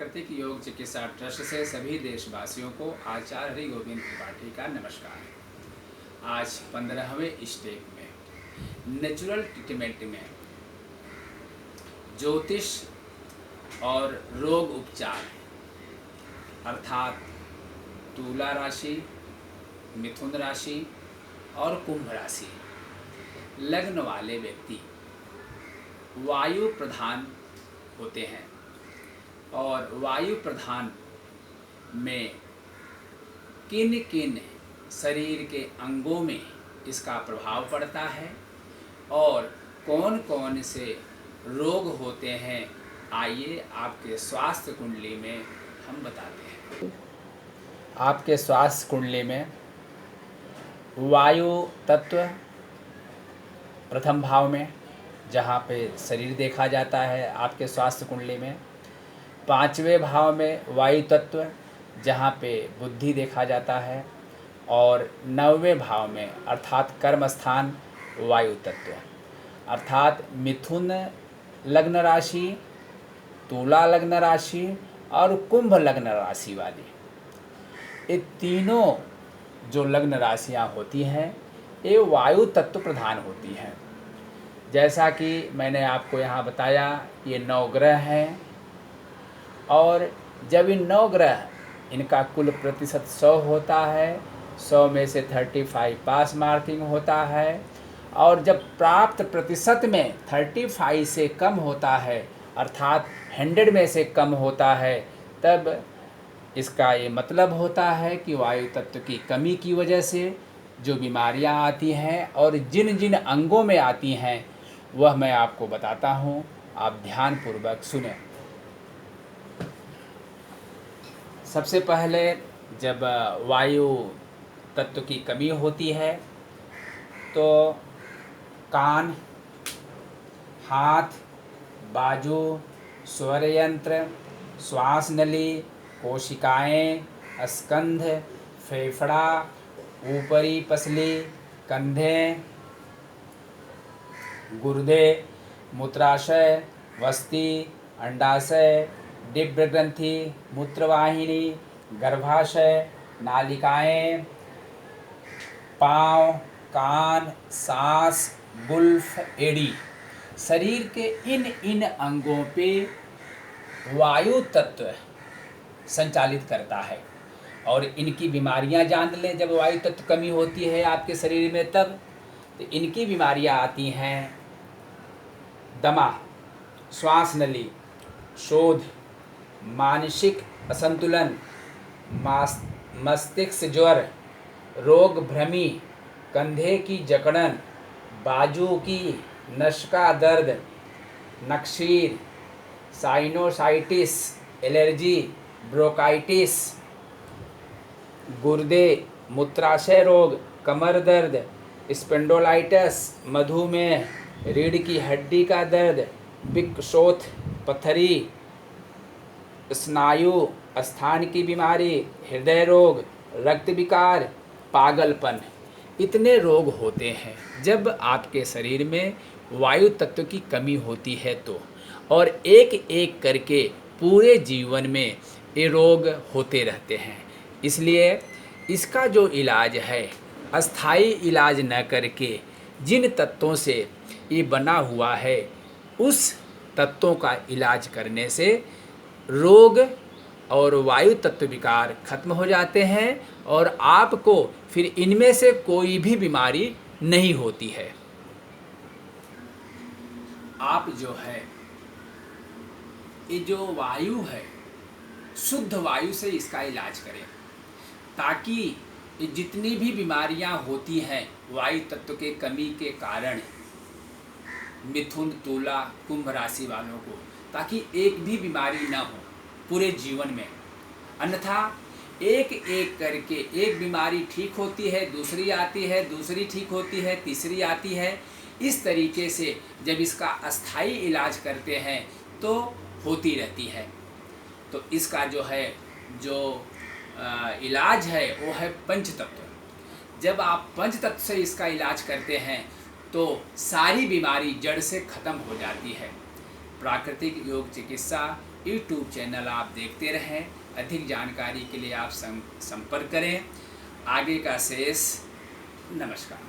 प्राकृतिक योग चिकित्सा ट्रस्ट से सभी देशवासियों को आचार्य हरि गोविंद त्रिपाठी का नमस्कार। आज 15वें स्टेप में नेचुरल ट्रीटमेंट में ज्योतिष और रोग उपचार अर्थात तुला राशि, मिथुन राशि और कुंभ राशि लग्न वाले व्यक्ति वायु प्रधान होते हैं और वायु प्रधान में किन किन शरीर के अंगों में इसका प्रभाव पड़ता है और कौन कौन से रोग होते हैं, आइए आपके स्वास्थ्य कुंडली में हम बताते हैं। आपके स्वास्थ्य कुंडली में वायु तत्व प्रथम भाव में, जहाँ पे शरीर देखा जाता है आपके स्वास्थ्य कुंडली में। 5वें भाव में वायु तत्व, जहाँ पे बुद्धि देखा जाता है। और 9वें भाव में अर्थात कर्म स्थान वायु तत्व, अर्थात मिथुन लग्न राशि, तुला लग्न राशि और कुंभ लग्न राशि वाली ये तीनों जो लग्न राशियाँ होती हैं ये वायु तत्व प्रधान होती हैं। जैसा कि मैंने आपको यहाँ बताया, ये 9 ग्रह हैं और जब इन 9 ग्रह इनका कुल प्रतिशत 100 होता है, 100 में से 35 पास मार्किंग होता है और जब प्राप्त प्रतिशत में 35 से कम होता है अर्थात 100 में से कम होता है, तब इसका ये मतलब होता है कि वायु तत्व की कमी की वजह से जो बीमारियां आती हैं और जिन जिन अंगों में आती हैं वह मैं आपको बताता हूं, आप ध्यानपूर्वक सुनें। सबसे पहले जब वायु तत्व की कमी होती है तो कान, हाथ, बाजू, स्वर यंत्र, श्वास नली, कोशिकाएं, स्कंध, फेफड़ा, ऊपरी पसली, कंधे, गुर्दे, मूत्राशय, वस्ती, अंडाशय, डिम्ब ग्रंथि, मूत्रवाहिनी, गर्भाशय, नालिकाएं, पाँव, कान, सांस, गुल्फ, एड़ी, शरीर के इन अंगों पे वायु तत्व संचालित करता है। और इनकी बीमारियां जान लें, जब वायु तत्व कमी होती है आपके शरीर में तब तो इनकी बीमारियां आती हैं दमा, श्वास नली, शोथ, मानसिक असंतुलन, मस्तिष्क ज्वर, रोग भ्रमी, कंधे की जकड़न, बाजू की नस का दर्द, नक्सीर, साइनोसाइटिस, एलर्जी, ब्रोंकाइटिस, गुर्दे, मूत्राशय रोग, कमर दर्द, स्पेंडोलाइटिस, मधुमेह, रीढ़ की हड्डी का दर्द, पित्तशोथ, पथरी, स्नायु स्थान की बीमारी, हृदय रोग, रक्त विकार, पागलपन, इतने रोग होते हैं जब आपके शरीर में वायु तत्व की कमी होती है तो। और एक एक करके पूरे जीवन में ये रोग होते रहते हैं। इसलिए इसका जो इलाज है, अस्थाई इलाज न करके जिन तत्वों से ये बना हुआ है उस तत्वों का इलाज करने से रोग और वायु तत्व विकार खत्म हो जाते हैं और आपको फिर इनमें से कोई भी बीमारी नहीं होती है। आप जो है ये जो वायु है शुद्ध वायु से इसका इलाज करें, ताकि ये जितनी भी बीमारियां होती हैं वायु तत्व के कमी के कारण मिथुन, तुला, कुंभ राशि वालों को, ताकि एक भी बीमारी ना हो पूरे जीवन में। अन्यथा एक एक करके एक बीमारी ठीक होती है, दूसरी आती है, दूसरी ठीक होती है, तीसरी आती है। इस तरीके से जब इसका अस्थाई इलाज करते हैं तो होती रहती है। तो इसका जो है इलाज है वो है पंचतत्व। जब आप पंचतत्व से इसका इलाज करते हैं तो सारी बीमारी जड़ से ख़त्म हो जाती है। प्राकृतिक योग चिकित्सा यूट्यूब चैनल आप देखते रहें। अधिक जानकारी के लिए आप संपर्क करें। आगे का शेष नमस्कार।